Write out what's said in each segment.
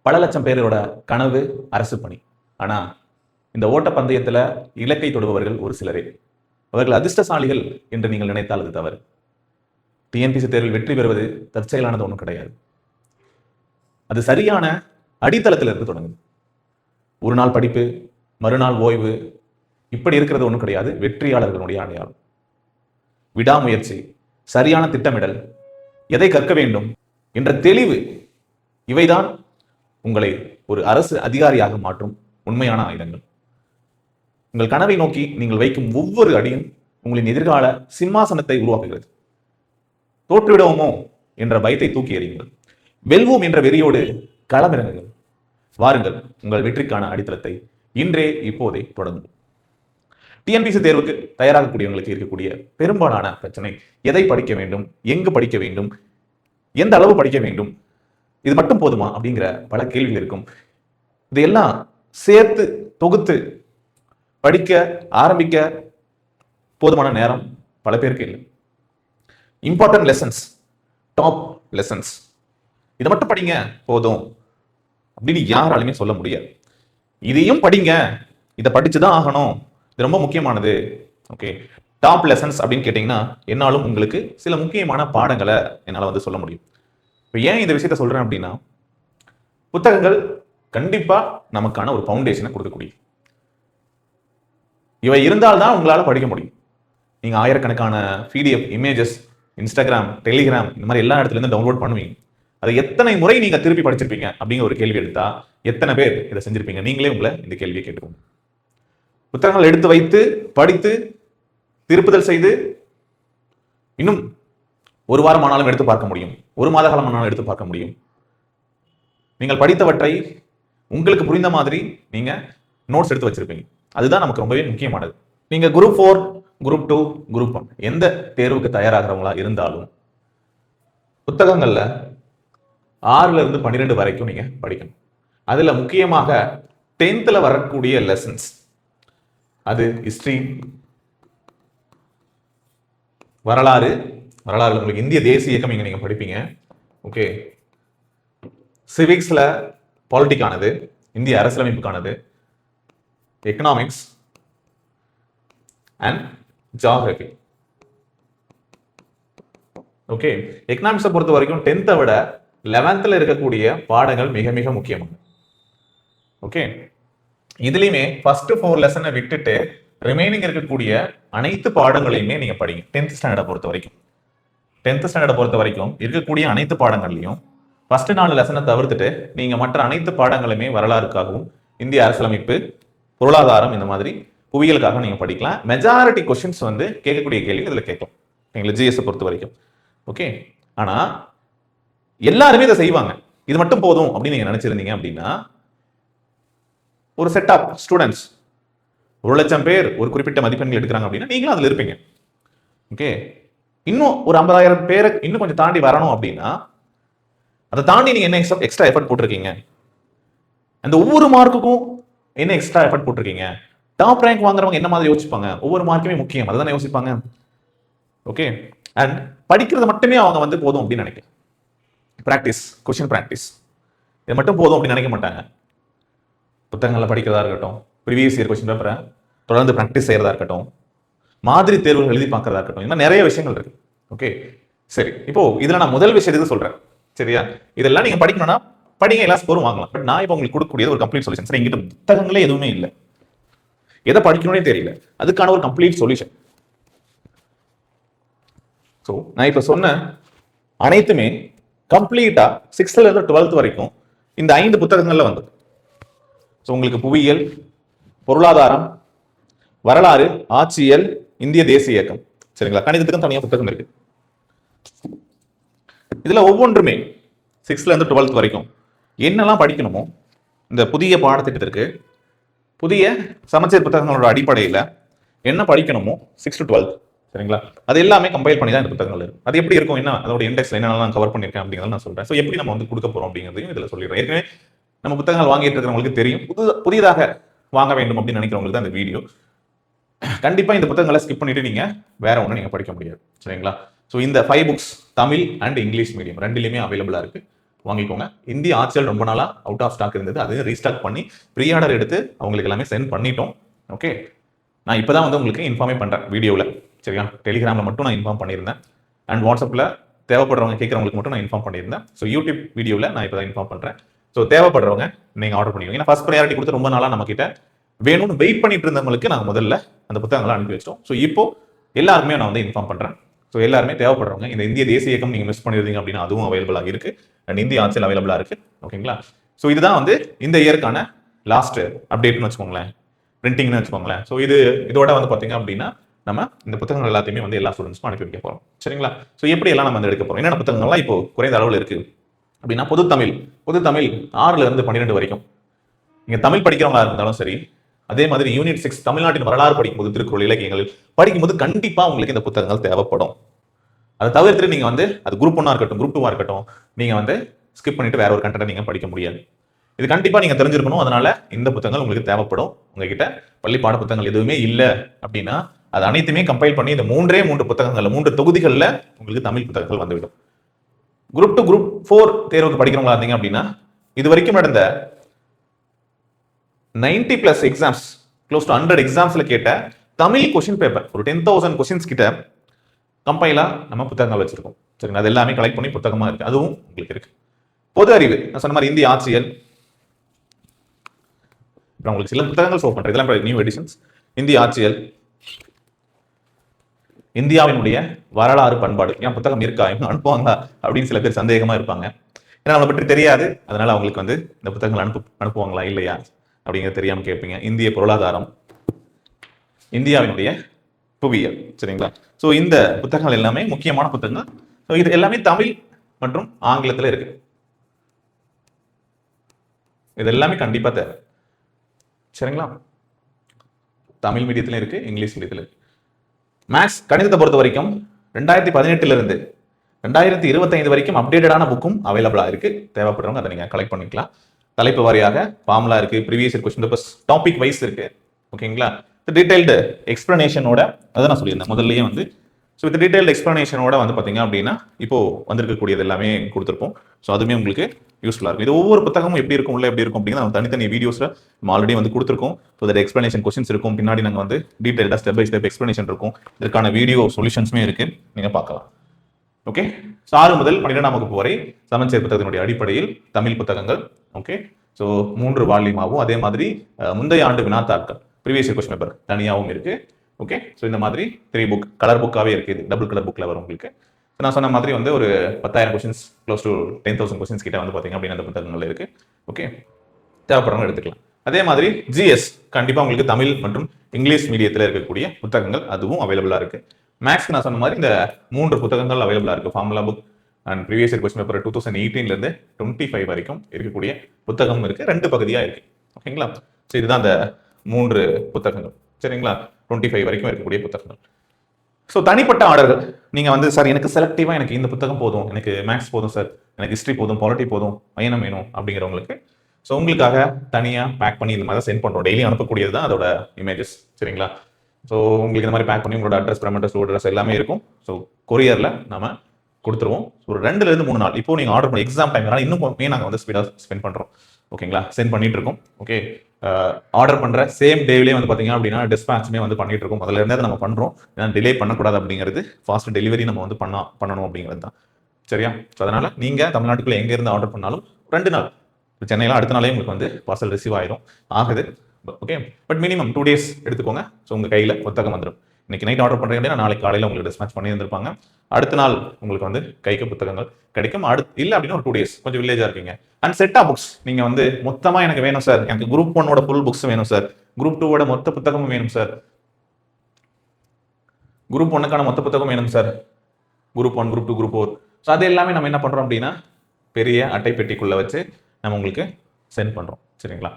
பல லட்சம் பேரோட கனவு அரசு பணி. ஆனா இந்த ஓட்ட பந்தயத்துல இலக்கை தொடுபவர்கள் ஒரு சிலரே. அவர்கள் அதிர்ஷ்டசாலிகள் என்று நீங்கள் நினைத்தால் அது தவறு. டிஎன்பிசி தேர்வில் வெற்றி பெறுவது தற்செயலானது ஒன்றும் கிடையாது. அது சரியான அடித்தளத்தில் இருந்து தொடங்குது. ஒரு நாள் படிப்பு, மறுநாள் ஓய்வு, இப்படி இருக்கிறது ஒன்றும் கிடையாது. வெற்றியாளர்களுடைய அடையாளம் விடாமுயற்சி, சரியான திட்டமிடல், எதை கற்க வேண்டும் என்ற தெளிவு, இவைதான் உங்களை ஒரு அரசு அதிகாரியாக மாற்றும் உண்மையான ஆயுதங்கள். உங்கள் கனவை நோக்கி நீங்கள் வைக்கும் ஒவ்வொரு அடியும் உங்களின் எதிர்கால சிம்மாசனத்தை உருவாக்குகிறது. தோற்றுவிடுவோமோ என்ற பயத்தை தூக்கி எறியுங்கள். வெல்வோம் என்ற வெறியோடு களமிறங்குங்கள். வாருங்கள், உங்கள் வெற்றிக்கான அடித்தளத்தை இன்றே இப்போதே தொடங்கும். டிஎன்பிசி தேர்வுக்கு தயாராகக்கூடியவங்களுக்கு இருக்கக்கூடிய பெரும்பாலான பிரச்சனை, எதை படிக்க வேண்டும், எங்கு படிக்க வேண்டும், எந்த அளவு படிக்க வேண்டும், இது மட்டும் போதுமா அப்படிங்கிற பல கேள்விகள் இருக்கும். இதையெல்லாம் சேர்த்து தொகுத்து படிக்க ஆரம்பிக்க போதுமான நேரம் பல பேருக்கு இல்லை. இம்பார்ட்டன்ட் லெசன்ஸ், டாப் லெசன்ஸ், இதை மட்டும் படிங்க போதும் அப்படின்னு யாராலுமே சொல்ல முடியாது. இதையும் படிங்க, இதை படிச்சுதான் ஆகணும், இது ரொம்ப முக்கியமானது. ஓகே, டாப் லெசன்ஸ் அப்படின்னு கேட்டீங்கன்னா என்னாலும் உங்களுக்கு சில முக்கியமான பாடங்களை என்னால் வந்து சொல்ல முடியும். இப்போ ஏன் இந்த விஷயத்த சொல்றேன் அப்படின்னா, புத்தகங்கள் கண்டிப்பா நமக்கான ஒரு ஃபவுண்டேஷனை கொடுக்கக்கூடிய இவை இருந்தால்தான் உங்களால படிக்க முடியும். நீங்க ஆயிரக்கணக்கான பிடிஎஃப் இமேஜஸ் இன்ஸ்டாகிராம், டெலிகிராம் இந்த மாதிரி எல்லா இடத்துல இருந்து டவுன்லோட் பண்ணுவீங்க. அதை எத்தனை முறை நீங்க திருப்பி படிச்சிருப்பீங்க அப்படிங்கிற ஒரு கேள்வி எடுத்தா எத்தனை பேர் இதை செஞ்சிருப்பீங்க? நீங்களே உங்களை இந்த கேள்வியை கேட்டுக்கோங்க. புத்தகங்கள் எடுத்து வைத்து படித்து திருப்புதல் செய்து இன்னும் ஒரு வாரம் ஆனாலும் எடுத்து பார்க்க முடியும், ஒரு மாத காலம் ஆனாலும் எடுத்து பார்க்க முடியும். நீங்கள் படித்தவற்றை உங்களுக்கு புரிந்த மாதிரி நீங்க நோட்ஸ் எடுத்து வச்சிருப்பீங்க. அதுதான் நமக்கு ரொம்பவே முக்கியமானது. நீங்க குரூப் 4, குரூப் 2, குரூப் 1 எந்த தேர்வுக்கு தயாராகிறவங்களா இருந்தாலும் புத்தகங்கள்ல 6ல இருந்து 12 வரைக்கும் நீங்க படிக்கணும். அதுல முக்கியமாக 10th வரக்கூடிய லெசன்ஸ், அது ஹிஸ்டரி, வரலாறு உங்களுக்கு இந்திய தேசிய இயக்கம் இங்க நீங்க படிப்பீங்க. ஓகே, சிவிக்ஸ்ல பாலிட்டிக்கானது, இந்திய அரசியலமைப்புக்கானது, எக்கனாமிக்ஸ் அண்ட் ஜியோகிராஃபி. ஓகே, எக்கனாமிக்ஸை பொறுத்த வரைக்கும் 10th விட 11th இருக்கக்கூடிய பாடங்கள் மிக மிக முக்கியமானது. ஓகே, இதுலயுமே ஃபர்ஸ்ட் 4 லெசனை விட்டுட்டு ரிமைனிங் இருக்கக்கூடிய அனைத்து பாடங்களையுமே நீங்க படிங்க. 10th ஸ்டாண்டர்டை பொறுத்த வரைக்கும் இருக்கக்கூடிய அனைத்து பாடங்கள்லையும் ஃபர்ஸ்ட் 4 லெசனை தவிர்த்துட்டு நீங்க மற்ற அனைத்து பாடங்களுமே வரலாறுக்காகவும், இந்திய அரசியலமைப்பு, பொருளாதாரம், இந்த மாதிரி புவியியலுக்காக நீங்க படிக்கலாம். மெஜாரிட்டி கொஸ்டின்ஸ் வந்து கேட்கக்கூடிய கேள்வி இதுல கேட்கும் எங்களுக்கு ஜிஎஸ் பொறுத்த வரைக்கும். ஓகே, ஆனா எல்லாருமே இதை செய்வாங்க, இது மட்டும் போதும் அப்படின்னு நீங்க நினைச்சிருந்தீங்க அப்படின்னா, ஒரு செட் ஆஃப் ஸ்டூடெண்ட்ஸ் 1,00,000 பேர் ஒரு குறிப்பிட்ட மதிப்பெண்கள் எடுக்கிறாங்க அப்படின்னா நீங்களும் அதுல இருப்பீங்க. ஓகே, இன்னும் ஒரு 50,000 பேரை இன்னும் கொஞ்சம் தாண்டி வரணும் அப்படின்னா அதை தாண்டி நீங்க என்ன எக்ஸ்ட்ரா எஃபர்ட் போட்டிருக்கீங்க, அந்த ஒவ்வொரு மார்க்குக்கும் என்ன எக்ஸ்ட்ரா எஃபர்ட் போட்டிருக்கீங்க. டாப் ரேங்க் வாங்குறவங்க என்ன மாதிரி யோசிப்பாங்க, ஒவ்வொரு மார்க்குமே முக்கியம், அதுதானே யோசிப்பாங்க. ஓகே, அண்ட் படிக்கிறது மட்டுமே அவங்க வந்து போதும் அப்படின்னு நினைக்கிறேன். பிராக்டிஸ், கொஸ்டின் பிராக்டிஸ், இது மட்டும் போதும் அப்படின்னு நினைக்க மாட்டாங்க. புத்தகங்களில் படிக்கிறதா இருக்கட்டும், ப்ரீவியஸ் இயர் கொஸ்டின் பேப்பரை தொடர்ந்து ப்ராக்டிஸ் செய்யறதா இருக்கட்டும், மாதிரி தேர்வுகள் எழுதி பார்க்கறதா இருக்கட்டும், இன்னும் நிறைய விஷயங்கள் இருக்கு. ஓகே, சரி, இப்போ இதுல நான் முதல் விஷயத்துக்கு சொல்றேன், சரியா? இதெல்லாம் நீங்க படிக்கணும்னா படிங்க, எல்லா ஸ்கோரும் வாங்கலாம். பட் நான் இப்போ உங்களுக்கு கொடுக்கக்கூடியது ஒரு கம்ப்ளீட் சொல்யூஷன். சரி, எங்கிட்ட புத்தகங்களே எதுவுமே இல்லை, எதை படிக்கணும்னே தெரியல, அதுக்கான ஒரு கம்ப்ளீட் சொல்யூஷன். ஸோ நான் இப்போ சொன்ன அனைத்துமே கம்ப்ளீட்டா 6th இருந்து 12th வரைக்கும் இந்த 5 புத்தகங்கள்ல வந்தது. ஸோ உங்களுக்கு புவியியல், பொருளாதாரம், வரலாறு, ஆட்சியல், இந்திய தேசிய இயக்கம், சரிங்களா? கணிதத்துக்கும் தனியாக புத்தகம் இருக்கு. இதுல ஒவ்வொன்றுமே 6th இருந்து 12th வரைக்கும் என்னெல்லாம் படிக்கணுமோ இந்த புதிய பாடத்திட்டத்திற்கு புதிய சமச்சீர் புத்தகங்களோட அடிப்படையில் என்ன படிக்கணுமோ 6th to 12th, சரிங்களா? அது எல்லாமே கம்பைல் பண்ணி தான் இந்த புத்தகங்கள் இருக்கு. அது எப்படி இருக்கும், என்ன அதோட இண்டெக்ஸ்ல என்னெல்லாம் கவர் பண்ணியிருக்கேன் அப்படிங்கிறத நான் சொல்றேன். ஸோ எப்படி நம்ம வந்து கொடுக்க போறோம் அப்படிங்கிறதையும் இதில் சொல்லிடுறேன். ஏற்கனவே நம்ம புத்தகங்கள் வாங்கிட்டு இருக்கிறவங்களுக்கு தெரியும், புதிதாக வாங்க வேண்டும் அப்படின்னு நினைக்கிறவங்களுக்கு தான் இந்த வீடியோ. கண்டிப்பா இந்த புத்தகங்களை ஸ்கிப் பண்ணிட்டு நீங்க வேற ஒன்றும் நீங்க படிக்க முடியாது, சரிங்களா? ஸோ இந்த 5 books Tamil and English medium ரெண்டுலையுமே அவைலபிளா இருக்கு. வாங்கிக்கோங்க. இந்திய ஆட்சியல் ரொம்ப நாளா அவுட் ஆஃப் ஸ்டாக் இருந்தது, அதையும் ரீஸ்டாக் பண்ணி ப்ரீ ஆர்டர் எடுத்து அவங்களுக்கு எல்லாமே சென்ட் பண்ணிட்டோம். ஓகே, நான் இப்போதான் வந்து உங்களுக்கு இன்ஃபார்மே பண்ணுறேன் வீடியோவில். சரியா, டெலிகிராமில் மட்டும் நான் இன்ஃபார்ம் பண்ணியிருந்தேன், அண்ட் வாட்ஸ்அப்பில் தேவைப்படுறவங்க கேட்குறவங்களுக்கு மட்டும் நான் இன்ஃபார்ம் பண்ணியிருந்தேன். ஸோ யூடியூப் வீடியோவில் நான் இப்போ தான் இன்ஃபார்ம் பண்ணுறேன். ஸோ தேவைப்படுறவங்க நீங்கள் ஆர்டர் பண்ணிக்கோங்க. ஏன்னா ஃபர்ஸ்ட் ப்ரையாரிட்டி கொடுத்து ரொம்ப நாளாக நம்ம கிட்ட வேணும்னு வெயிட் பண்ணிட்டு இருந்தவங்களுக்கு நாங்கள் முதல்ல அந்த புத்தகங்களை அனுப்பி வச்சிட்டோம். ஸோ இப்போ எல்லாருமே நான் வந்து இன்ஃபார்ம் பண்ணுறேன். ஸோ எல்லாருமே தேவைப்படுறவங்க, இந்த இந்திய தேசிய இயக்கம் நீங்கள் மிஸ் பண்ணியிருந்தீங்க அப்படின்னா அதுவும் அவைலபிளாக இருக்கு, அண்ட் இந்திய ஆட்சியில் அவைலபிளாக இருக்கு. ஓகேங்களா? ஸோ இதுதான் வந்து இந்த இயற்கான லாஸ்ட் அப்டேட்னு வச்சுக்கோங்களேன், பிரிண்டிங்னு வச்சுக்கோங்களேன். ஸோ இதோட வந்து பார்த்தீங்க அப்படின்னா நம்ம இந்த புத்தகங்கள் எல்லாத்தையுமே வந்து எல்லா ஸ்டூடெண்ட்ஸ்க்கும் அனுப்பி வைக்க போகிறோம். சரிங்களா? ஸோ எப்படி எல்லாம் நம்ம வந்து எடுக்க போகிறோம், என்னென்ன புத்தகங்கள்லாம் இப்போ குறைந்த அளவில் இருக்கு அப்படின்னா, பொது தமிழ் 6ல இருந்து 12 வரைக்கும் நீங்க தமிழ் படிக்கிறவங்களா இருந்தாலும் சரி, அதே மாதிரி யூனிட் 6 தமிழ்நாட்டின் வரலாறு படிக்கும்போது, திருக்குறள், இலக்கியங்கள் படிக்கும்போது கண்டிப்பா உங்களுக்கு இந்த புத்தகங்கள் தேவைப்படும். அதை தவிர்த்து நீங்க வந்து அது குரூப் 1 இருக்கட்டும், குரூப் 2 இருக்கட்டும், நீங்க வந்து ஸ்கிப் பண்ணிட்டு வேற ஒரு கண்டென்ட் நீங்க படிக்க முடியாது. இது கண்டிப்பா நீங்க தெரிஞ்சிருக்கணும். அதனால இந்த புத்தகங்கள் உங்களுக்கு தேவைப்படும். உங்ககிட்ட பள்ளி பாட புத்தகங்கள் எதுவுமே இல்ல அப்படின்னா அது அனைத்துமே கம்பைல் பண்ணி இந்த 3 புத்தகங்கள்ல 3 தொகுதிகள்ல உங்களுக்கு தமிழ் புத்தகங்கள் வந்துவிடும். குரூப் 2 குரூப் 4 தேர்வுக்கு படிக்கிறவங்களா இருந்தீங்க அப்படின்னா, இது வரைக்கும் நடந்த 90+ எக்ஸாம்ஸ், க்ளோஸ் டு 100 எக்ஸாம்ஸ்ல கேட்ட தமிழ் கொஸ்டின் பேப்பர் ஒரு 10,000 கொஸ்டின்ஸ் கிட்ட கம்பைலா நம்ம புத்தகங்கள் வச்சிருக்கோம். சரிங்களா? அது எல்லாமே கலெக்ட் பண்ணி புத்தகமா இருக்கு, அதுவும் உங்களுக்கு இருக்கு. பொது அறிவு நான் சொன்ன மாதிரி இந்திய ஆட்சியல், உங்களுக்கு சில புத்தகங்கள் ஷோ பண்றேன், இதெல்லாம் நியூ எடிஷன்ஸ். இந்திய ஆட்சியல், இந்தியாவினுடைய வரலாறு பண்பாடு, ஏன் புத்தகம் இருக்கா, இன்னும் அனுப்புவாங்க அப்படின்னு சில பேர் சந்தேகமா இருப்பாங்க. ஏன்னா அவங்களை பற்றி தெரியாது, அதனால அவங்களுக்கு வந்து இந்த புத்தகங்கள் அனுப்புவாங்களா இல்லையா அப்படிங்கிறது தெரியாம கேட்பீங்க. இந்திய பொருளாதாரம், இந்தியாவினுடைய புவியியல். சரிங்களா? ஸோ இந்த புத்தகங்கள் எல்லாமே முக்கியமான புத்தகங்கள். ஸோ இது எல்லாமே தமிழ் மற்றும் ஆங்கிலத்தில் இருக்கு. இது எல்லாமே கண்டிப்பா தேவை. சரிங்களா? தமிழ் மீடியத்திலும் இருக்கு, இங்கிலீஷ் மீடியத்தில் இருக்கு. மேக்ஸ் கணிதத்தை பொறுத்த வரைக்கும் 2018 இருந்து 2025 வரைக்கும் அப்டேட்டடான புக்கும் அவைலபிளா இருக்கு. தேவைப்படுறவங்க அதை நீங்க கலெக்ட் பண்ணிக்கலாம். தலைப்பு வாரியாக ஃபார்முலா இருக்கு, previous year question papers topic wise இருக்கு. ஓகேங்களா? டீடைல்டு எக்ஸ்பிளனேஷனோட அதை நான் சொல்லியிருந்தேன் முதல்லயே வந்து. ஸோ இந்த டீடைல்டு எக்ஸ்பிளனேஷனோட வந்து பார்த்தீங்க அப்படின்னா இப்போ வந்திருக்கக்கூடியது எல்லாமே கொடுத்துருப்போம். ஸோ அதுவுமே உங்களுக்கு யூஸ்ஃபுல்லாக இருக்கும். இது ஒவ்வொரு புத்தகமும் எப்படி இருக்கும், உள்ள எப்படி இருக்கும் அப்படின்னா நம்ம தனித்தனி வீடியோஸ்ல நம்ம ஆல்ரெடி வந்து கொடுத்துருக்கோம். ஸோ தட் எக்ஸ்பிளனேஷன் கொஸ்டின்ஸ் இருக்கும், பின்னாடி நாங்கள் வந்து டீடைல்டாக ஸ்டெப் பை ஸ்டெப் எக்ஸ்பிளனேஷன் இருக்கும். இதற்கான வீடியோ சொல்யூஷன்ஸுமே இருக்கு, நீங்க பார்க்கலாம். ஓகே, 6 முதல் 12ஆம் வகுப்பு வரை சமச்சீர் புத்தகத்தினுடைய அடிப்படையில் தமிழ் புத்தகங்கள். ஓகே, ஸோ 3 வால்யூமாவும், அதே மாதிரி முந்தைய ஆண்டு வினாத்தாட்கள் ப்ரீவியஸ் இயர் क्वेश्चन பேப்பர் தனியாகவும் இருக்கு. ஓகே, ஸோ இந்த மாதிரி 3 புக் கலர் புக்காவே இருக்கு, இது டபுள் கலர் புக்ல வரும் உங்களுக்கு. நான் சொன்ன மாதிரி வந்து ஒரு 10,000 கொஸ்டின்ஸ், க்ளோஸ் டு 10,000 கொஸ்டின்ஸ் கிட்ட வந்து பார்த்தீங்க அப்படின்னா அந்த புத்தகங்கள் இருக்கு. ஓகே, தேவைப்படுறவங்க எடுத்துக்கலாம். அதே மாதிரி ஜிஎஸ் கண்டிப்பா உங்களுக்கு தமிழ் மற்றும் இங்கிலீஷ் மீடியத்தில் இருக்கக்கூடிய புத்தகங்கள் அதுவும் அவைலபிளா இருக்கு. மேக்ஸ் நான் சொன்ன மாதிரி இந்த 3 புத்தகங்கள் அவைலபிளா இருக்கு. Formula book and previous year question paper 2018 இருந்து 25 வரைக்கும் இருக்கக்கூடிய புத்தகம் இருக்கு. 2 பகுதியா இருக்கு. ஓகேங்களா? ஸோ இதுதான் அந்த 3 புத்தகங்கள். சரிங்களா? 25 வரைக்கும் இருக்கக்கூடிய புத்தகங்கள். ஸோ தனிப்பட்ட ஆர்டர்கள் நீங்க வந்து சார் எனக்கு செலக்டிவா எனக்கு இந்த புத்தகம் போதும், எனக்கு மேக்ஸ் போதும் சார், எனக்கு ஹிஸ்ட்ரி போதும், பாலிட்டி போதும், ஐஎன்எம் வேணும் அப்படிங்கிறவங்களுக்கு ஸோ உங்களுக்காக தனியா பேக் பண்ணி இந்த மாதிரி சென்ட் பண்றோம். டெய்லி அனுப்பக்கூடியது தான் அதோட இமேஜஸ். சரிங்களா? ஸோ உங்களுக்கு இந்த மாதிரி பேக் பண்ணி உங்களோட அட்ரஸ், பிரமெண்டஸ், அட்ரஸ் எல்லாமே இருக்கும். ஸோ கொரியர்ல நம்ம கொடுத்துருவோம். ஒரு 2 இருந்து 3 நாள். இப்போ நீங்க ஆர்டர் பண்ணி எக்ஸாம் டைம்னால இன்னும் நாங்கள் வந்து ஸ்பீடா ஸ்பெண்ட் பண்றோம். ஓகேங்களா? சென்ட் பண்ணிட்டு இருக்கோம். ஓகே, ஆர்டர் பண்ற சேம் டேவிலே வந்து பாத்தீங்க அப்படின்னா டிஸ்பேட்ச்மே வந்து பண்ணிட்டு இருக்கோம். முதல்ல இருந்தே நம்ம பண்றோம், ஏன்னா டிலே பண்ணக்கூடாது அப்படிங்கிறது, ஃபாஸ்ட் டெலிவரி நம்ம வந்து பண்ணணும் அப்படிங்கிறது தான். சரியா? ஸோ அதனால நீங்க தமிழ்நாட்டுக்குள்ள எங்க இருந்து ஆர்டர் பண்ணாலும் 2 நாள், சென்னையில அடுத்த நாளே உங்களுக்கு வந்து பார்சல் ரிசீவ் ஆகுது. ஓகே, பட் மினிமம் 2 days எடுத்துக்கோங்க. ஸோ உங்க கையில புத்தகம் வந்துடும். இன்னைக்கு நைட் ஆர்டர் பண்றீங்க அப்படின்னா நாளைக்கு காலையில உங்களுக்கு டிஸ்பேட்ச் பண்ணி இருந்திருப்பாங்க. அடுத்த நாள் உங்களுக்கு வந்து கைக்கு புத்தகங்கள் கிடைக்கும். இல்ல அப்படின்னா ஒரு 2 days கொஞ்சம் வில்லேஜா இருக்கீங்க. அண்ட் செட்டா புக்ஸ் நீங்க வந்து மொத்தமா எனக்கு வேணும் சார், எனக்கு குரூப் 1 ஃபுல் புக்ஸ் வேணும் சார், குரூப் 2 மொத்த புத்தகமும் வேணும் சார், குரூப் 1க்கான மொத்த புத்தகம் வேணும் sir, group 1, group 2, group 4. So அது எல்லாமே நம்ம என்ன பண்றோம் அப்படின்னா பெரிய அட்டை பெட்டிக்குள்ள வச்சு நம்ம உங்களுக்கு சென்ட் பண்றோம். சரிங்களா?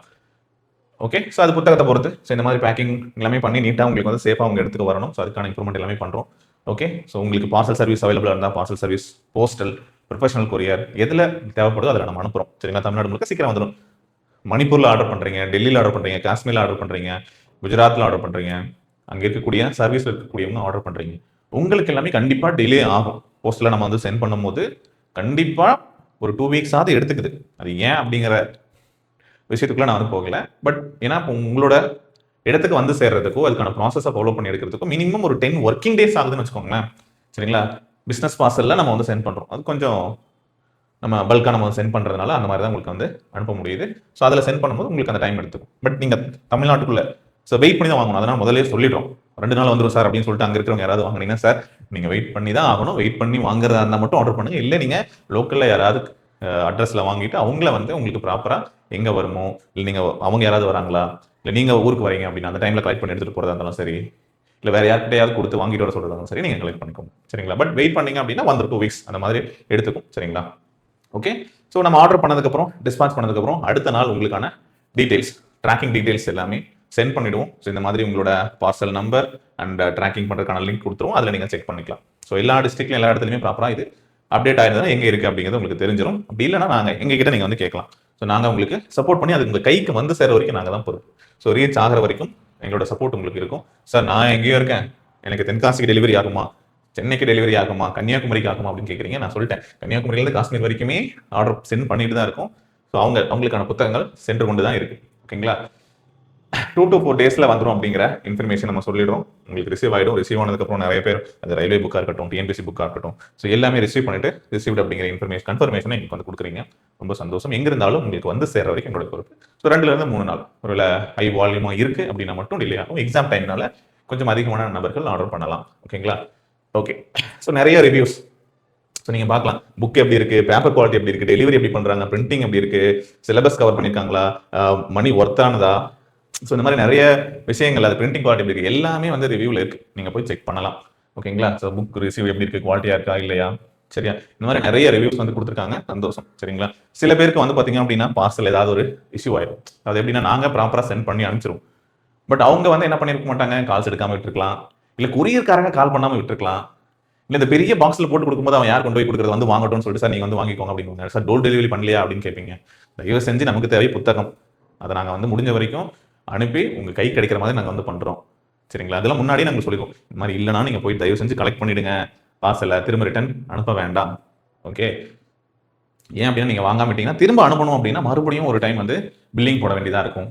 ஓகே, ஸோ அது புத்தகத்தை பொறுத்து. ஸோ இந்த மாதிரி பேக்கிங் எல்லாமே பண்ணி நீட்டாக உங்களுக்கு வந்து சேஃபாக உங்க எடுத்துக்கு வரணும். ஸோ அதுக்கான இம்ப்ரூவ்மெண்ட் எல்லாமே பண்ணுறோம். ஓகே, ஸோ உங்களுக்கு பார்சல் சர்வீஸ் அவைலபிளாக இருந்தால் parcel service, postal, professional courier எதில் தேவைப்படுதோ அதில் நம்ம அனுப்புகிறோம். சரிங்களா? தமிழ்நாடு முழுக்க சீக்கிரம் வந்துடும். மணிப்பூரில் ஆர்டர் பண்ணுறீங்க, டெல்லியில் ஆர்டர் பண்ணுறீங்க, காஷ்மீரில் ஆர்டர் பண்ணுறீங்க, குஜராத்தில் ஆர்டர் பண்ணுறீங்க, அங்கே இருக்கக்கூடிய சர்வீஸில் இருக்கக்கூடியவங்க ஆர்டர் பண்ணுறீங்க, உங்களுக்கு எல்லாமே கண்டிப்பாக டிலே ஆகும். போஸ்ட்டில் நம்ம வந்து சென்ட் பண்ணும்போது கண்டிப்பாக ஒரு 2 வீக்ஸாவது எடுத்துக்குது. அது ஏன் அப்படிங்கிற விஷயத்துக்குள்ள நான் வந்து போகல. பட் ஏன்னா இப்போ உங்களோட இடத்துக்கு வந்து சேர்றதுக்கோ அதுக்கான ப்ராசஸை ஃபாலோ பண்ணி எடுக்கிறதுக்கோ மினிமம் ஒரு 10 ஒர்க்கிங் டேஸ் ஆகுதுன்னு வச்சுக்கோங்களேன். சரிங்களா? பிஸ்னஸ் பார்சலில் நம்ம வந்து சென்ட் பண்ணுறோம். அது கொஞ்சம் நம்ம பல்காக நம்ம சென்ட் பண்ணுறதுனால அந்த மாதிரி தான் உங்களுக்கு வந்து அனுப்ப முடியுது. ஸோ அதில் சென்ட் பண்ணும்போது உங்களுக்கு அந்த டைம் எடுத்துக்கும். பட் நீங்கள் தமிழ்நாட்டுக்குள்ளே ஸோ வெயிட் பண்ணி தான் வாங்கணும். அதனால் முதலே சொல்லிடுறோம். 2 நாள் வந்துடும் சார் அப்படின்னு சொல்லிட்டு அங்கே இருக்கிறவங்க யாராவது வாங்கினீங்கன்னா சார் நீங்கள் வெயிட் பண்ணி தான் ஆகணும். வெயிட் பண்ணி வாங்குறதா இருந்தால் மட்டும் ஆர்டர் பண்ணுங்கள். இல்லை நீங்கள் லோக்கலில் யாராவது அட்ரஸில் வாங்கிட்டு அவங்கள வந்து உங்களுக்கு ப்ராப்பராக எங்கே வருமோ, இல்லை நீங்கள் அவங்க யாராவது வராங்களா, இல்லை நீங்கள் ஊருக்கு வரீங்க அப்படின்னா அந்த டைமில் கலெக்ட் பண்ணி எடுத்துகிட்டு போகிறதா இருந்தாலும் சரி, இல்லை வேறு யார்கிட்டையாவது கொடுத்து வாங்கிட்டு வர சொல்கிறதாலும் சரி, நீங்கள் கலெக்ட் பண்ணிக்கோங்க. சரிங்களா? பட் வெயிட் பண்ணீங்க அப்படின்னா 1 or 2 வீக்ஸ் அந்த மாதிரி எடுத்துக்கும். சரிங்களா? ஓகே. ஸோ நம்ம ஆர்டர் பண்ணதுக்கப்புறம் டிஸ்பாச் பண்ணதுக்கப்புறம் அடுத்த நாள் உங்களுக்கான டீட்டெயில்ஸ், ட்ராக்கிங் டீட்டெயில்ஸ் எல்லாமே சென்ட் பண்ணிவிடுவோம். ஸோ இந்த மாதிரி உங்களோட பார்சல் நம்பர் அண்ட் ட்ராக்கிங் பண்ணுறதுக்கான லிங்க் கொடுத்துருவோம். அதில் நீங்கள் செக் பண்ணிக்கலாம். ஸோ எல்லா டிஸ்ட்ரிக்ட்லையும் எல்லா இடத்துலையுமே ப்ராப்பராக இது அப்டேட் ஆயிருந்தா எங்கே இருக்குது அப்படிங்கிறது உங்களுக்கு தெரிஞ்சிடும். அப்படி இல்லைனா நாங்கள் எங்ககிட்ட நீங்கள் வந்து கேட்கலாம். ஸோ நாங்கள் உங்களுக்கு சப்போர்ட் பண்ணி அது உங்கள் கைக்கு வந்து சேர வரைக்கும் நாங்கள் தான் பொறுப்பு. ஸோ ரீச் ஆகிற வரைக்கும் எங்களோட சப்போர்ட் உங்களுக்கு இருக்கும். சார் நான் எங்கேயோ இருக்கேன், எனக்கு தென்காசிக்கு டெலிவரி ஆகுமா, சென்னைக்கு டெலிவரி ஆகுமா, கன்னியாகுமரிக்கு ஆகுமா அப்படின்னு கேட்குறீங்க. நான் சொல்லிட்டேன், கன்னியாகுமரியிலேருந்து காஷ்மீர் வரைக்குமே ஆர்டர் சென்ட் பண்ணிட்டு தான் இருக்கும். ஸோ அவங்களுக்கான புத்தகங்கள் சென்று கொண்டு தான் இருக்கு. ஓகேங்களா? 2 to 4 டேஸில் வந்துடும் அப்படிங்கிற இன்ஃபர்மேஷன் நம்ம சொல்லிடுறோம். உங்களுக்கு ரிசீவ் ஆகிடும். ரிசீவ் ஆனதுக்கப்புறம் நிறைய பேர் அது ரயில்வே புக்காக இருக்கட்டும், டிஎன்பிசி புக்காக இருக்கட்டும், ஸோ எல்லாமே ரிசீவ் பண்ணிட்டு ரிசீவ்ட் அப்படிங்கிற கன்ஃபர்மேஷனை எங்களுக்கு வந்து கொடுக்குறீங்க. ரொம்ப சந்தோஷம். எங்கே இருந்தாலும் உங்களுக்கு வந்து சேர்ற வரைக்கும் எங்களோட பொறுப்பு. ஸோ 2லேருந்து 3 நாள் ஒருவேளை ஹை வால்யூமாக இருக்குது அப்படின்னா மட்டும் டிலே ஆகும். எக்ஸாம் டைம்னால கொஞ்சம் அதிகமான நபர்கள் ஆர்டர் பண்ணலாம். ஓகேங்களா? ஓகே. ஸோ நிறைய ரிவ்யூஸ் ஸோ நீங்கள் பார்க்கலாம். புக் எப்படி இருக்குது, பேப்பர் குவாலிட்டி எப்படி இருக்குது, டெலிவரி எப்படி பண்ணுறாங்க, பிரிண்டிங் எப்படி இருக்குது, சிலபஸ் கவர் பண்ணியிருக்காங்களா, மணி ஒர்த்தானதா, ஸோ இந்த மாதிரி நிறைய விஷயங்கள், அது பிரிண்டிங் குவாலிட்டி எப்படி இருக்குது எல்லாமே வந்து ரிவ்யூவில் இருக்குது. நீங்கள் போய் செக் பண்ணலாம். ஓகேங்களா? ஸோ புக் ரிசீவ் எப்படி இருக்குது, குவாலிட்டியாக இருக்கா இல்லையா, சரியா, இந்த மாதிரி நிறைய ரிவ்யூஸ் வந்து கொடுத்துருக்காங்க. சந்தோஷம். சரிங்களா? சில பேருக்கு வந்து பார்த்தீங்க அப்படின்னா பார்சல் ஏதாவது ஒரு இஷ்யூ ஆயிடும். அது எப்படின்னா நாங்கள் ப்ராப்பராக சென்ட் பண்ணி அனுப்பிச்சிருவோம். பட் அவங்க வந்து என்ன பண்ணியிருக்க மாட்டாங்க, கால்ஸ் எடுக்காமல் விட்டுருக்கலாம், இல்லை கொரியர்காரங்க கால் பண்ணாமல் விட்டுருக்கலாம், இல்லை இந்த பெரிய பாக்ஸில் போட்டு கொடுக்கும்போது அவன் யார் கொண்டு போய் கொடுக்குறது வந்து வாங்கட்டும்னு சொல்லிட்டு சார் நீங்கள் வந்து வாங்கிக்கோங்க அப்படின்னு சார் டோர் டெலிவரி பண்ணலையா அப்படின்னு கேட்பீங்க. தயவு செஞ்சு நமக்கு தேவை புத்தகம். அதை நாங்கள் வந்து முடிஞ்ச வரைக்கும் அனுப்பி உங்கள் கை கிடைக்கிற மாதிரி நாங்கள் வந்து பண்ணுறோம். சரிங்களா? அதெல்லாம் முன்னாடியே நாங்கள் சொல்லிடுவோம். இந்த மாதிரி இல்லைனா நீங்கள் போய் தயவு செஞ்சு கலெக்ட் பண்ணிவிடுங்க, பார்சலை திரும்ப ரிட்டன் அனுப்ப வேண்டாம். ஓகே. ஏன் அப்படின்னா நீங்கள் வாங்காம விட்டீங்கன்னா திரும்ப அனுப்பணும் அப்படின்னா மறுபடியும் ஒரு டைம் வந்து பில்லிங் போட வேண்டியதாக இருக்கும்.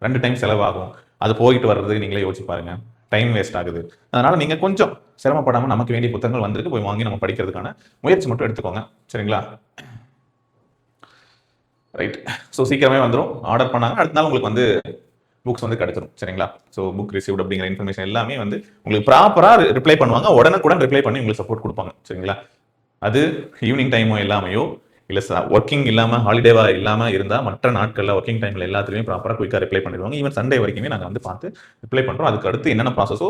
2 டைம் செலவாகும். அது போயிட்டு வர்றது நீங்களே யோசிச்சு பாருங்க. டைம் வேஸ்ட் ஆகுது. அதனால நீங்கள் கொஞ்சம் சிரமப்படாமல் நமக்கு வேண்டிய புத்தகங்கள் வந்திருக்கு, போய் வாங்கி நம்ம படிக்கிறதுக்கான முயற்சி மட்டும் எடுத்துக்கோங்க. சரிங்களா? ரைட். ஸோ சீக்கிரமே வந்துடும். ஆர்டர் பண்ணாங்க அடுத்த நாள் உங்களுக்கு வந்து புக்ஸ் வந்து கிடைச்சிடும். சரிங்களா? ஸோ புக் ரிசீவ்ட் அப்படிங்கிற இன்ஃபர்மேஷன் எல்லாமே வந்து உங்களுக்கு ப்ராப்பராக ரிப்ளை பண்ணுவாங்க. உடனுக்குடன் ரிப்ளை பண்ணி உங்களுக்கு சப்போர்ட் கொடுப்பாங்க. சரிங்களா? அது ஈவினிங் டைமோ இல்லாமையோ, இல்லை ஒர்க்கிங் இல்லாமல் ஹாலிடேவா இல்லாமல் இருந்தால் மற்ற நாட்களில் ஒர்க்கிங் டைமில் எல்லாத்துலேயுமே ப்ராப்பராக குயிக்காக ரிப்ளை பண்ணிடுவாங்க. ஈவன் சண்டே வரைக்குமே நாங்கள் வந்து பார்த்து ரிப்ளை பண்ணுறோம். அதுக்கு அடுத்து என்னென்ன ப்ராசஸோ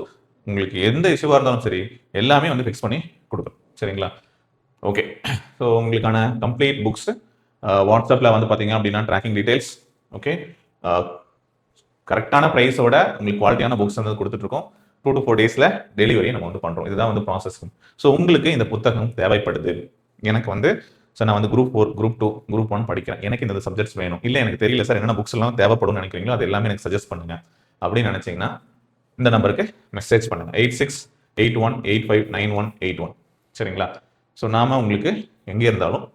உங்களுக்கு எந்த இஷ்யூவாக இருந்தாலும் சரி எல்லாமே வந்து ஃபிக்ஸ் பண்ணி கொடுக்குறோம். சரிங்களா? ஓகே. ஸோ உங்களுக்கான கம்ப்ளீட் புக்ஸ் வாட்ஸ்அப்பில் வந்து பார்த்தீங்க அப்படின்னா ட்ராக்கிங் டீடைல்ஸ், ஓகே, கரெக்டான ப்ரைஸோட உங்களுக்கு குவாலிட்டியான புக்ஸ் வந்து கொடுத்துட்ருக்கோம். 2 to 4 டேஸில் டெலிவரியை நம்ம வந்து பண்ணுறோம். இதுதான் வந்து ப்ராசஸ். ஸோ உங்களுக்கு இந்த புத்தகம் தேவைப்படுது, எனக்கு வந்து சார் நான் வந்து Group 4, Group 2, Group 1 படிக்கிறேன், எனக்கு இந்த சப்ஜெக்ட்ஸ் வேணும், இல்லை எனக்கு தெரியல சார் என்னென்ன புக்ஸ் எல்லாம் தேவைப்படும் நினைக்கிறீங்களோ அது எல்லாமே எனக்கு சஜஸ்ட் பண்ணுங்க அப்படின்னு நினைச்சீங்கன்னா இந்த நம்பருக்கு மெசேஜ் பண்ணுங்க. 8681859181. சரிங்களா? ஸோ நாம உங்களுக்கு எங்கே இருந்தாலும்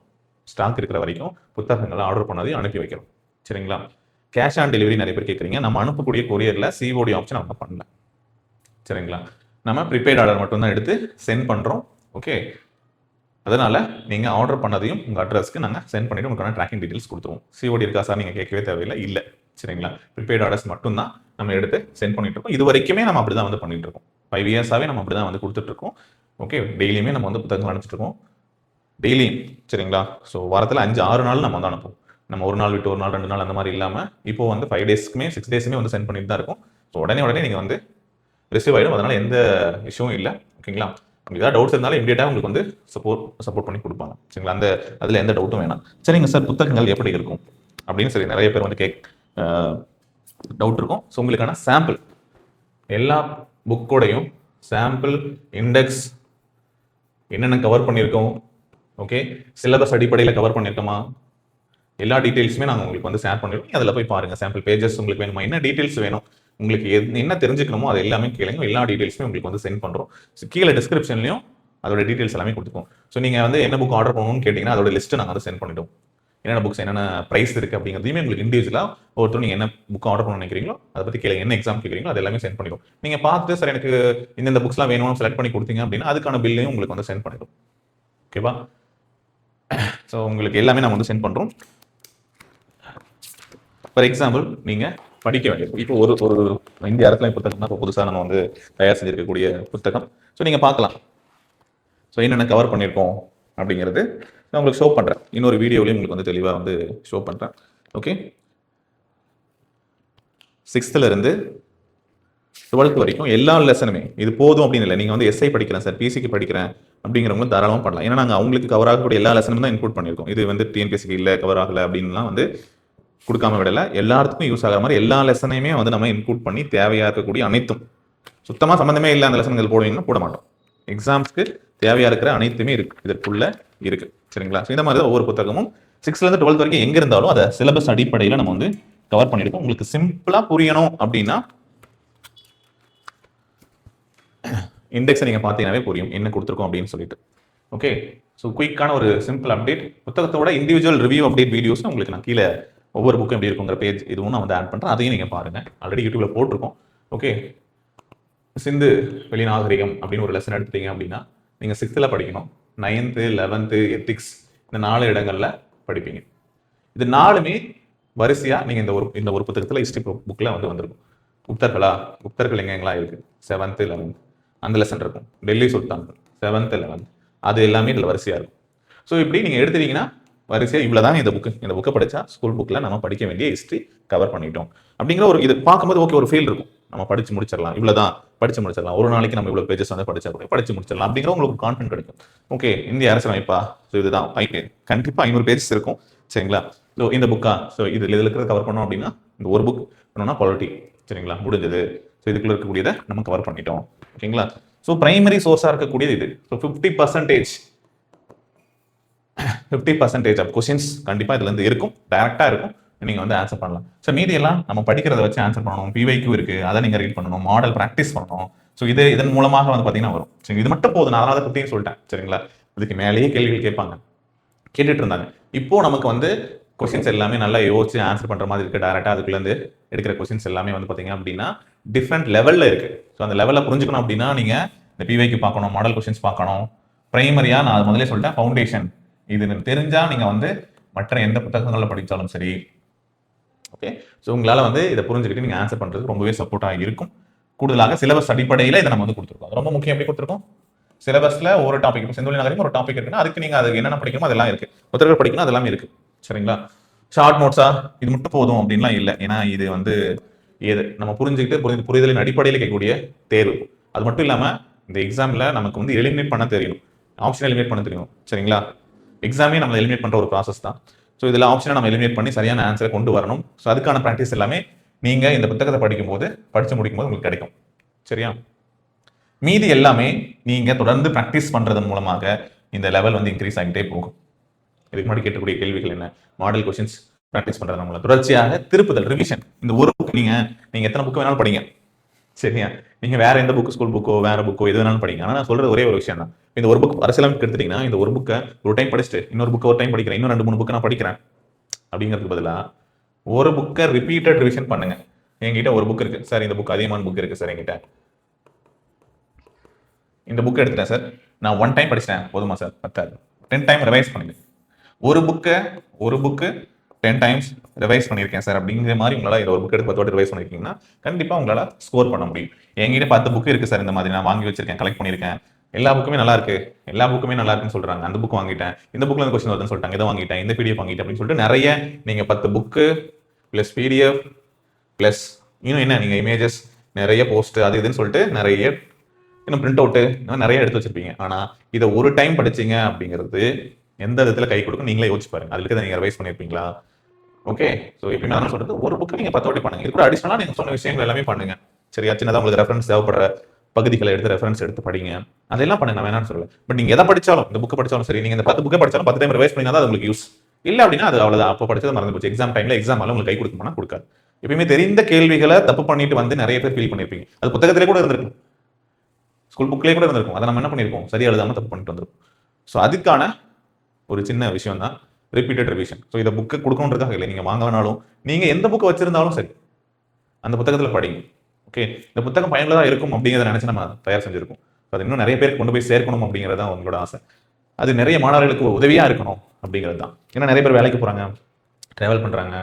ஸ்டாக் இருக்கிற வரைக்கும் புத்தகங்களை ஆர்டர் பண்ணதையும் அனுப்பி வைக்கிறோம். சரிங்களா? கேஷ் ஆன் டெலிவரி நிறைய பேர் கேட்குறீங்க. நம்ம அனுப்பக்கூடிய கொரியரில் சிஓடி ஆப்ஷன் அவங்க பண்ணல. சரிங்களா? நம்ம ப்ரீபெய்ட் ஆர்டர் மட்டும்தான் எடுத்து சென்ட் பண்ணுறோம். ஓகே. அதனால நீங்கள் ஆர்டர் பண்ணதையும் உங்கள் அட்ரஸ்க்கு நாங்கள் சென்ட் பண்ணிவிட்டு உங்களுக்கான ட்ராக்கிங் டீட்டெயில்ஸ் கொடுத்துருவோம். சிஓடி இருக்கா சார் நீங்கள் கேட்கவே தேவையில்லை. இல்லை. சரிங்களா? ப்ரீபெய்ட் ஆர்டர்ஸ் மட்டும்தான் நம்ம எடுத்து சென்ட் பண்ணிட்டு இருக்கோம். இது வரைக்குமே நம்ம அப்படி தான் வந்து பண்ணிட்டு இருக்கோம். 5 இயர்ஸாகவே நம்ம அப்படி தான் வந்து கொடுத்துட்ருக்கோம். ஓகே. டெய்லியுமே நம்ம வந்து புத்தகங்கள் அனுப்பிச்சிட்ருக்கோம். டெய்லியும். சரிங்களா? ஸோ வாரத்தில் 5-6 நாள் நம்ம வந்து அனுப்புவோம். நம்ம ஒரு நாள் விட்டு ஒரு நாள் 2 நாள் அந்த மாதிரி இல்லாமல் இப்போ வந்து 5 டேஸ்க்குமே 6 டேஸுமே வந்து சென்ட் பண்ணிட்டு தான் இருக்கும். ஸோ உடனே நீங்கள் வந்து ரிசீவ் ஆகிடும். அதனால் எந்த இஷ்யூவும் இல்லை. ஓகேங்களா? உங்களுக்கு ஏதாவது டவுட்ஸ் இருந்தாலும் இமீடியட்டாக உங்களுக்கு வந்து சப்போர்ட் பண்ணி கொடுப்பாங்க. சரிங்களா? அதில் எந்த டவுட்டும் வேணாம். சரிங்க சார் புத்தகங்கள் எப்படி இருக்கும் அப்படின்னு சரி நிறைய பேர் வந்து டவுட் இருக்கும். ஸோ உங்களுக்கான சாம்பிள் எல்லா புக்கோடையும் சாம்பிள், இண்டெக்ஸ், என்னென்ன கவர் பண்ணியிருக்கோம், ஓகே, சிலபஸ் அடிப்படையில் கவர் பண்ணியிருக்கோமா, எல்லா டீட்டெயில்ஸுமே நாங்கள் உங்களுக்கு வந்து ஷேர் பண்ணிடுவோம். அதில் போய் பாருங்கள். சாம்பிள் பேஜஸ் உங்களுக்கு வேணுமா, என்ன டீட்டெயில்ஸ் வேணும், உங்களுக்கு என்ன தெரிஞ்சுக்கணுமோ அது எல்லாமே கேளுங்க. எல்லா டீட்டெயில்ஸுமே உங்களுக்கு வந்து சென்ட் பண்ணுறோம். கீழே டிஸ்கிரிப்ஷன்லையும் அதோட டீடைல்ஸ் எல்லாமே கொடுத்துருக்கோம். ஸோ நீங்கள் வந்து என்ன புக் ஆர்டர் பண்ணணும்னு கேட்டிங்கன்னா அதோட லிஸ்ட்டை நாங்கள் வந்து சென்ட் பண்ணிட்டோம். என்னென்ன புக்ஸ் என்னென்ன ப்ரைஸ் இருக்குது அப்படிங்கிறதையுமே உங்களுக்கு இண்டிவிஜுவலாக ஒருத்தர் நீங்கள் என்ன புக் ஆர்டர் பண்ண நினைக்கிறீங்களோ அதை பற்றி கேளுங்க, என்ன எக்ஸாம் கேட்குறீங்களோ அது எல்லாமே சென்ட் பண்ணிடும். நீங்கள் பார்த்துட்டு சார் எனக்கு இந்த புக்ஸ்லாம் வேணும்னு செலக்ட் பண்ணி கொடுத்தீங்க அப்படின்னா அதுக்கான பில்லையும் உங்களுக்கு வந்து சென்ட் பண்ணிடும். ஓகேவா? ஸோ உங்களுக்கு எல்லாமே நம்ம வந்து சென்ட் பண்ணுறோம். ஃபார் எக்ஸாம்பிள் நீங்கள் படிக்க வேண்டியது இப்போ ஒரு இந்திய அரசியல் புத்தகம்னா இப்போ புதுசாக நம்ம வந்து தயார் செஞ்சிருக்கக்கூடிய புத்தகம். ஸோ நீங்கள் பார்க்கலாம். ஸோ என்னென்ன கவர் பண்ணியிருக்கோம் அப்படிங்கிறது நான் உங்களுக்கு ஷோ பண்ணுறேன். இன்னொரு வீடியோலையும் உங்களுக்கு வந்து தெளிவாக வந்து ஷோ பண்ணுறேன். ஓகே, 6th இருந்து 12th வரைக்கும் எல்லா லெசனுமே இது போதும் அப்படின்னு இல்லை. நீங்கள் வந்து எஸ்ஐ படிக்கிறேன் சார், பிசிக்கு படிக்கிறேன் அப்படிங்கிறவங்களும் தாராளமாக பண்ணலாம். ஏன்னா நாங்கள் அவங்களுக்கு கவர் ஆகக்கூடிய எல்லா லெசனும் தான் இன்க்ளூட் பண்ணியிருக்கோம். இது வந்து டிஎன்பிஎஸ்சிக்கு இல்லை கவர் ஆகலை அப்படின்லாம் வந்து கொடுக்காம விடலை. எல்லாத்துக்கும் யூஸ் ஆகிற மாதிரி எல்லா லெசனையுமே வந்து நம்ம இன்க்ளூட் பண்ணி தேவையாக இருக்கக்கூடிய அனைத்தும் சுத்தமாக சம்மந்தமே இல்லை அந்த லெசன்கள் போடுவீங்கன்னா போட மாட்டோம். எக்ஸாம்ஸ்க்கு தேவையாக இருக்கிற அனைத்துமே இருக்குது, இதற்குள்ள இருக்குது. சரிங்களா? ஸோ இந்த மாதிரி தான் ஒவ்வொரு புத்தகமும் 6th இருந்து 12th வரைக்கும் எங்கே இருந்தாலும் அதை சிலபஸ் அடிப்படையில் நம்ம வந்து கவர் பண்ணியிருக்கோம். உங்களுக்கு சிம்பிளாக புரியணும் அப்படின்னா இண்டெக்ஸை நீங்கள் பார்த்தீங்கன்னாவே புரியும் என்ன கொடுத்துருக்கோம் அப்படின்னு சொல்லிட்டு. ஓகே, ஸோ குயிக்கான ஒரு சிம்பிள் அப்டேட். புத்தகத்தோட இண்டிவிஜுவல் ரிவ்யூ அப்டேட் வீடியோஸ் உங்களுக்கு நான் கீழே ஒவ்வொரு புக்கும் எப்படி இருக்குங்கிற பேஜ் இதுவும் நான் வந்து ஆட் பண்ணுறேன். அதையும் நீங்கள் பாருங்கள். ஆல்ரெடி யூடியூப்ல போட்டிருக்கோம். ஓகே, சிந்து வெளிநாகரிகம் அப்படின்னு ஒரு லெசன் எடுத்துட்டீங்க அப்படின்னா நீங்கள் 6th படிக்கணும். 9th 11th எத்திக்ஸ் இந்த 4 இடங்களில் படிப்பீங்க. இது 4மே வரிசையாக நீங்கள் இந்த ஒரு புத்தகத்தில் ஹிஸ்ட்ரி புக்கில் வந்து வந்திருக்கும். குப்தர்கள் எங்கெங்கெல்லாம் இருக்குது 7th 11th அந்த லெசன் இருக்கும். டெல்லி சுல்தான்கள் 7th 11th அது எல்லாமே இதில் வரிசையாக இருக்கும். ஸோ இப்படி நீங்கள் எடுத்துட்டீங்கன்னா வரிசையாக இவ்வளோ தான் இந்த புக்கை படித்தா ஸ்கூல் புக்கில் நம்ம படிக்க வேண்டிய ஹிஸ்ட்ரி கவர் பண்ணிட்டோம் அப்படிங்கிற ஒரு இது பார்க்கும்போது ஓகே ஒரு ஃபீல் இருக்கும். நம்ம படித்து முடிச்சிடலாம், இவ்வளோ தான் படித்து முடிச்சிடலாம், ஒரு நாளைக்கு நம்ம இவ்வளோ பேஜஸ் வந்து படித்தா கூட படித்து முடிச்சிடலாம் அப்படிங்கிற உங்களுக்கு கான்ஃபிடன்ட் கிடைக்கும். ஓகே, இந்திய அரசியலமைப்பா, ஸோ இதுதான் கண்டிப்பாக 500 பேஜஸ் இருக்கும். சரிங்களா? ஸோ இந்த புக்கா, ஸோ இதில் இருக்கிறத கவர் பண்ணோம் அப்படின்னா இந்த ஒரு புக் பண்ணோம்னா பாலிட்டி. சரிங்களா? முடிஞ்சது. ஸோ இதுக்குள்ள இருக்கக்கூடியதை நம்ம கவர் பண்ணிட்டோம். ஓகேங்களா? ஸோ பிரைமரி சோர்ஸாக இருக்கக்கூடியது இது. ஸோ 50% ஆஃப் கொஸ்டின்ஸ் கண்டிப்பாக இதுலேருந்து இருக்கும், டைரக்டாக இருக்கும். நீங்கள் வந்து ஆன்சர் பண்ணலாம். ஸோ மீதி எல்லாம் நம்ம படிக்கிறத வச்சு ஆன்சர் பண்ணணும். பிவைக்யூ இருக்குது, அதை நீங்கள் ரீட் பண்ணணும், மாடல் ப்ராக்டிஸ் பண்ணணும். ஸோ இதன் மூலமாக வந்து பார்த்தீங்கன்னா வரும். சரி, இது மட்டும் போதும். நான் அதனால 15 சொல்லிட்டேன். சரிங்களா? இதுக்கு மேலேயே கேள்விகள் கேட்டுட்டு இருந்தாங்க. இப்போ நமக்கு வந்து கொஸ்டின்ஸ் எல்லாமே நல்லா யோசிச்சு ஆன்சர் பண்ணுற மாதிரி இருக்குது. டேரெக்டாக அதுக்குள்ளேருந்து எடுக்கிற கொஸ்டின்ஸ் எல்லாமே வந்து பார்த்தீங்க அப்படின்னா டிஃப்ரெண்ட் லெவலில் இருக்குது. ஸோ அந்த லெவலில் புரிஞ்சுக்கணும் அப்படின்னா நீங்கள் இந்த பிவைக்யூ பார்க்கணும், மாடல் கொஸ்டின்ஸ் பார்க்கணும். பிரைமரியாக நான் அது முதலே சொல்லிட்டேன், ஃபவுண்டேஷன் இது தெரிஞ்சால் நீங்கள் வந்து மற்ற எந்த புத்தகங்களில் படித்தாலும் சரி. ஓகே, ஸோ உங்களால் வந்து இதை புரிஞ்சுக்கிட்டு நீங்கள் ஆன்சர் பண்ணுறதுக்கு ரொம்பவே சப்போர்ட்டாக இருக்கும். கூடுதலாக சிலபஸ் அடிப்படையில் இதை நம்ம வந்து கொடுத்துருக்கோம். ரொம்ப முக்கியம். எப்படி கொடுத்துருக்கோம்? சிலபஸில் ஒரு டாபிக், இப்போ செந்தொழில் நகரம் ஒரு டாபிக் இருக்குன்னா அதுக்கு நீங்கள் அது என்னென்ன படிக்கணுமோ அதெல்லாம் இருக்குது. புத்தகங்கள் படிக்கணும் அதெல்லாமே இருக்குது. சரிங்களா? ஷார்ட் நோட்ஸா இது மட்டும் போதும் அப்படின்லாம் இல்லை. ஏன்னா இது வந்து நம்ம புரிஞ்சுக்கிட்டு புரிதலின் அடிப்படையில் கேட்கக்கூடிய தேர்வு. அது மட்டும் இல்லாமல் இந்த எக்ஸாமில் நமக்கு வந்து எலிமினேட் பண்ண தெரியணும், ஆப்ஷன் எலிமினேட் பண்ண தெரியணும். சரிங்களா? எக்ஸாமே நம்ம எலிமினேட் பண்ணுற ஒரு ப்ராசஸ் தான். ஸோ இதில் ஆப்ஷனை நம்ம எலிமினேட் பண்ணி சரியான ஆன்சரை கொண்டு வரணும். ஸோ அதுக்கான ப்ராக்டிஸ் எல்லாமே நீங்கள் இந்த புத்தகத்தை படித்து முடிக்கும்போது உங்களுக்கு கிடைக்கும். சரியா? மீதி எல்லாமே நீங்கள் தொடர்ந்து ப்ராக்டிஸ் பண்ணுறதன் மூலமாக இந்த லெவல் வந்து இன்க்ரீஸ் ஆகிட்டே போகும். இதுக்கு முன்னாடி கேட்கக்கூடிய கேள்விகள் என்ன? மாடல் கொஸ்டின்ஸ் ப்ராக்டிஸ் பண்ணுறது மூலம் தொடர்ச்சியாக திருப்புதல், ரிவிஷன். இந்த ஒரு புக் நீங்கள் எத்தனை புக்கு வேணாலும் படிங்க. சரியா? நீங்கள் வேற எந்த புக்கு, ஸ்கூல் புக்கோ வேற புக்கோ எது வேணாலும் படிங்க. ஆனால் நான் சொல்கிறது ஒரே ஒரு விஷயம் தான். இந்த ஒரு புக் அரசியலமைப்பு எடுத்துட்டீங்கன்னா இந்த ஒரு புக்கை ஒரு டைம் படிச்சுட்டு இன்னொரு புக்கை ஒரு டைம் படிக்கிறேன், இன்னும் 2-3 புக்கு நான் படிக்கிறேன் அப்படிங்கிறதுக்கு பதிலாக ஒரு புக்கை ரிப்பீட்டட் ரிவிஷன் பண்ணுங்க. என்கிட்ட ஒரு புக் இருக்கு சார், இந்த புக் அதிகமான புக் இருக்கு சார் என்கிட்ட, இந்த புக் எடுத்துட்டேன் சார், நான் 1 டைம் படிச்சிட்டேன் போதுமா சார்? 10 டைம் ரிவைஸ் பண்ணுங்க. ஒரு புக்கு 10 டைம்ஸ் ரிவைஸ் பண்ணியிருக்கேன் சார் அப்படிங்கிற மாதிரி உங்களால் இதை ஒரு புக் எடுத்து 10 வாட்டி ரிவைஸ் பண்ணியிருக்கீங்கன்னா கண்டிப்பாக உங்களால் ஸ்கோர் பண்ண முடியும். என்கிட்ட 10 புக்கு இருக்குது சார், இந்த மாதிரி நான் வாங்கி வச்சிருக்கேன், கலெக்ட் பண்ணியிருக்கேன், எல்லா புக்குமே நல்லா இருக்குன்னு சொல்றாங்க. அந்த புக் வாங்கிட்டேன், இந்த புக்ல இருந்து கொஸ்டின் வருதுன்னு சொல்லிட்டாங்க, இதை வாங்கிட்டேன், இந்த பிடிஎஃப் வாங்கிட்டேன் அப்படின்னு சொல்லிட்டு நிறைய நீங்க 10 புக்கு பிளஸ் பிடிஎஃப் பிளஸ் இன்னும் என்ன நீங்க இமேஜஸ் நிறைய போஸ்ட் அது இதுன்னு சொல்லிட்டு நிறைய இன்னும் பிரிண்ட் அவுட்டு நிறைய எடுத்து வச்சிருப்பீங்க. ஆனா இதை ஒரு டைம் படிச்சீங்க அப்படிங்கிறது எந்த விதத்துல கை கொடுக்கும் நீங்களே யோசிச்சு பாருங்க. அதுக்கு நீங்க ரிவைஸ் பண்ணிருப்பீங்களா? ஓகே, ஸோ இப்போ நான் சொல்றது ஒரு புக்கு நீங்க 10 வாட்டி பண்ணுங்க. இது கூட அடிஷனலா நீங்க சொன்ன விஷயங்கள் எல்லாமே பண்ணுங்க. சரியா? சின்னதாக உங்களுக்கு ரெஃபரன்ஸ் தேவைப்படுற பகுதிகளை எடுத்து ரெஃபரன்ஸ் எடுத்து படிங்க. அதெல்லாம் பண்ணுங்க, வேணாம்னு சொல்லல. பட் நீங்க எதை படிச்சாலும், இந்த புக்கை படிச்சாலும் சரி, நீங்க இந்த 10 புக்கை படிச்சாலும் 10 டைம் ரிவைஸ் பண்ணினா தான் அது உங்களுக்கு யூஸ். இல்லை அப்படின்னா அது அவ்வளவுதான், அப்போ படிச்சது மறந்து போச்சு. எக்ஸாம் டைம்ல எக்ஸாம் உங்களுக்கு கை கொடுக்குமானா கொடுக்காது. எப்பயுமே தெரிந்த கேள்விகளை தப்பு பண்ணிட்டு வந்து நிறைய பேர் ஃபீல் பண்ணிருப்பீங்க. அது புத்தகத்திலே கூட இருந்திருக்கும். ஸ்கூல் புக்லேயே கூட இருந்திருக்கும். அதை நம்ம என்ன பண்ணியிருக்கோம், சரியா எழுதாம தப்பு பண்ணிட்டு வந்திருக்கோம். ஸோ அதுக்கான ஒரு சின்ன விஷயம் தான் ரிப்பீட்டட் ரிவிஷன். ஸோ இதை புக்கு கொடுக்கணுன்றதுக்காக இல்லை, நீங்கள் வாங்கினாலும் நீங்கள் எந்த புக்கை வச்சிருந்தாலும் சரி அந்த புத்தகத்தில் படிங்க. ஓகே, இந்த புத்தகம் பயனுள்ளதாக இருக்கும் அப்படிங்கிறத நினைச்சு நம்ம தயார் செஞ்சிருக்கோம். அது இன்னும் நிறைய பேருக்கு கொண்டு போய் சேர்க்கணும் அப்படிங்கிறது தான் உங்களோட ஆசை. அது நிறைய மாணவர்களுக்கு உதவியா இருக்கணும் அப்படிங்கிறது தான். ஏன்னா நிறைய பேர் வேலைக்கு போறாங்க, டிராவல் பண்றாங்க,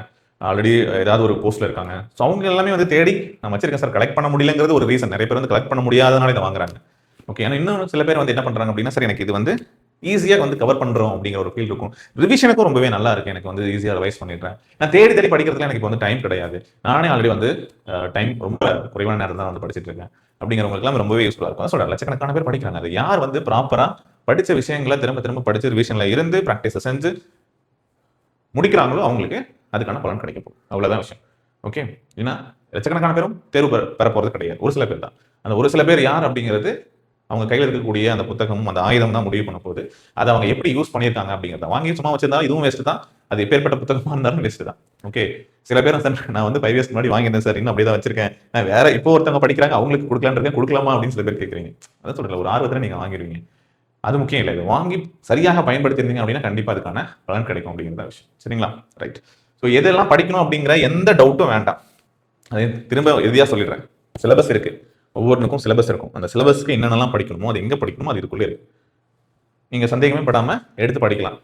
ஆல்ரெடி ஏதாவது ஒரு போஸ்ட்ல இருக்காங்க. ஸோ அவங்க எல்லாமே வந்து தேடி நான் வச்சிருக்கேன் சார், கலெக்ட் பண்ண முடியலங்கிறது ஒரு ரீசன். நிறைய பேர் வந்து கலெக்ட் பண்ண முடியாதனால இதை வாங்குறாங்க. ஓகே, ஏன்னா இன்னும் சில பேர் வந்து என்ன பண்றாங்க அப்படின்னா, சார் எனக்கு இது வந்து ஈஸியாக வந்து கவர் பண்றோம் அப்படிங்கிற ஒரு ஃபீல் இருக்கும். ரிவிஷனுக்கும் ரொம்பவே நல்லா இருக்கு, எனக்கு வந்து ஈஸியாக ரிவைஸ் பண்ணிடுறேன். நான் தேடி தேடி படிக்கிறதுல எனக்கு இப்போ வந்து டைம் கிடையாது, நானே ஆல்ரெடி வந்து டைம் ரொம்ப குறைவான நேரம் தான் வந்து படிச்சுட்டு இருக்கேன் அப்படிங்கிறவங்களுக்குலாம் ரொம்பவே யூஸ்ஃபுல்லாக இருக்கும். சொல்ற லட்சக்கணக்கான பேர் படிக்கிறாங்க. அது யார் வந்து ப்ராப்பரா படிச்ச விஷயங்களை திரும்ப திரும்ப படிச்ச ரிவிஷன்ல இருந்து ப்ராக்டிஸை செஞ்சு முடிக்கிறாங்களோ அவங்களுக்கு அதுக்கான பலன் கிடைக்க போகும். அவ்வளவுதான் விஷயம். ஓகே, ஏன்னா லட்சக்கணக்கான பேரும் தேர்வு பெற போறது கிடையாது, ஒரு சில பேர் தான். அந்த ஒரு சில பேர் யார் அப்படிங்கிறது அவங்க கையில் இருக்கக்கூடிய அந்த புத்தகமும் அந்த ஆயுதம் தான் முடிவு பண்ண போகுது. அதை அவங்க எப்படி யூஸ் பண்ணியிருக்காங்க அப்படிங்கிறத. வாங்கி சும்மா வச்சிருந்தா இதுவும் வேஸ்ட் தான், அது எப்பேற்பட்ட புத்தகமா இருந்தாலும் வேஸ்ட் தான். ஓகே, சில பேர் சார் நான் வந்து 5 இயர்ஸ் முன்னாடி வாங்கியிருந்தேன் சார், இன்னும் அப்படியே தான் வச்சிருக்கேன், நான் வேற இப்போ ஒருத்தவங்க படிக்கிறாங்க அவங்களுக்கு கொடுக்கலான்னு இருக்கேன், கொடுக்கலாமா அப்படின்னு சில பேர் கேட்குறீங்க. அதான் சொல்றேன், ஒரு ஆர்வத்தில் நீங்க வாங்கிடுவீங்க, அது முக்கியம் இல்லை. இது வாங்கி சரியாக பயன்படுத்தியிருந்தீங்க அப்படின்னா கண்டிப்பா அதுக்கான பலன் கிடைக்கும் அப்படிங்கிறத விஷயம். சரிங்களா? ரைட். ஸோ எதெல்லாம் படிக்கணும் அப்படிங்கிற எந்த டவுட்டும் வேண்டாம். அதை திரும்ப இறுதியாக சொல்லிடுறேன். சிலபஸ் இருக்கு, ஒவ்வொன்றுக்கும் சிலபஸ் இருக்கும். அந்த சிலபஸ்க்கு என்னென்னலாம் படிக்கணுமோ அது எங்கே படிக்கணுமோ அது இதுக்குள்ளே இருக்கு. நீங்கள் சந்தேகமே படாமல் எடுத்து படிக்கலாம்.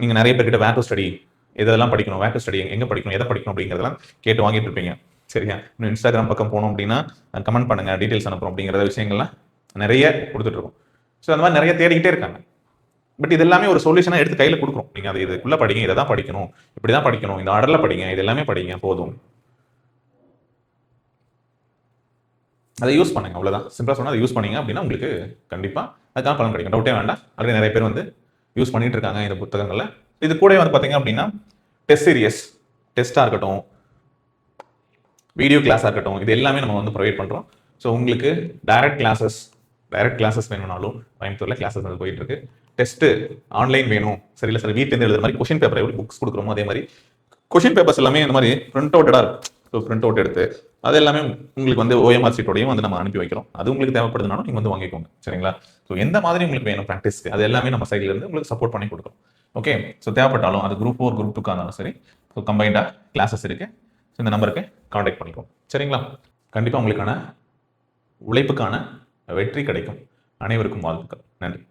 நீங்கள் நிறைய பேர்கிட்ட வேர் டு ஸ்டடி, எதெல்லாம் படிக்கணும், வேர் டு ஸ்டடி எங்கே படிக்கணும், எதை படிக்கணும் அப்படிங்கிறதெல்லாம் கேட்டு வாங்கிட்டு இருப்பீங்க. சரியா? இன்னும் இன்ஸ்டாகிராம் பக்கம் போனோம் அப்படின்னா கமெண்ட் பண்ணுங்க, டீட்டெயில்ஸ் அனுப்புறோம் அப்படிங்கிற விஷயங்கள்லாம் நிறைய கொடுத்துட்டு இருக்கோம். ஸோ அந்த மாதிரி நிறைய தேடிக்கிட்டே இருக்காங்க. பட் இது எல்லாமே ஒரு சொல்யூஷனாக எடுத்து கையில் கொடுக்குறோம். நீங்கள் அது இதுக்குள்ளே படிங்க, இதை தான் படிக்கணும், இப்படி தான் படிக்கணும், இந்த ஆர்டரில் படிங்க, இது எல்லாமே படிங்க போதும், அதை யூஸ் பண்ணுங்க. அவ்வளோதான். சிம்பிளாக சொன்னால் அதை யூஸ் பண்ணீங்க அப்படின்னா உங்களுக்கு கண்டிப்பாக அதுக்கான பலன் கிடைக்கும். டவுட்டே வேண்டாம். ஆல்ரெடி நிறைய பேர் வந்து யூஸ் பண்ணிட்டு இருக்காங்க இந்த புத்தகங்களில். இது கூட வந்து பார்த்தீங்க அப்படின்னா டெஸ்ட் சீரியஸ், டெஸ்ட்டாக இருக்கட்டும், வீடியோ கிளாஸாக இருக்கட்டும், இது எல்லாமே நம்ம வந்து ப்ரொவைட் பண்ணுறோம். ஸோ உங்களுக்கு டைரக்ட் கிளாஸஸ் வேணும்னாலும் கோயம்புத்தூரில் கிளாஸஸ் வந்து போயிட்டு இருக்கு. டெஸ்ட்டு ஆன்லைன் வேணும், சரியில்லை சார் வீட்டிலேருந்து எழுதுற மாதிரி கொஷின் பேப்பர் எப்படி புக்ஸ் கொடுக்குறோமோ அதே மாதிரி கொஷின் பேப்பர்ஸ் எல்லாமே இந்த மாதிரி பிரிண்ட் அவுட்டடாக இருக்கும். ஸோ பிரிண்ட் அவுட் எடுத்து அது எல்லாமே உங்களுக்கு வந்து OMR சீட்டோடையும் வந்து நம்ம அனுப்பி வைக்கிறோம். அது உங்களுக்கு தேவைப்படுதுனாலும் நீங்கள் வந்து வாங்கிக்கோங்க. சரிங்களா? ஸோ எந்த மாதிரி உங்களுக்கு வேணும் ப்ராக்டிஸ்க்கு அது எல்லாமே நம்ம சைட்ல இருந்து உங்களுக்கு சப்போர்ட் பண்ணி கொடுக்குறோம். ஓகே, ஸோ தேவைப்பட்டாலும் அது குரூப் 4 குரூப் 2க்காக இருந்தாலும் சரி, ஸோ கம்பைண்டாக கிளாஸஸ் இருக்கு. ஸோ இந்த நம்பருக்கு கான்டாக்ட் பண்ணிக்கோங்க. சரிங்களா? கண்டிப்பாக உங்களுக்கான உழைப்புக்கான வெற்றி கிடைக்கும். அனைவருக்கும் வாழ்த்துக்கள். நன்றி.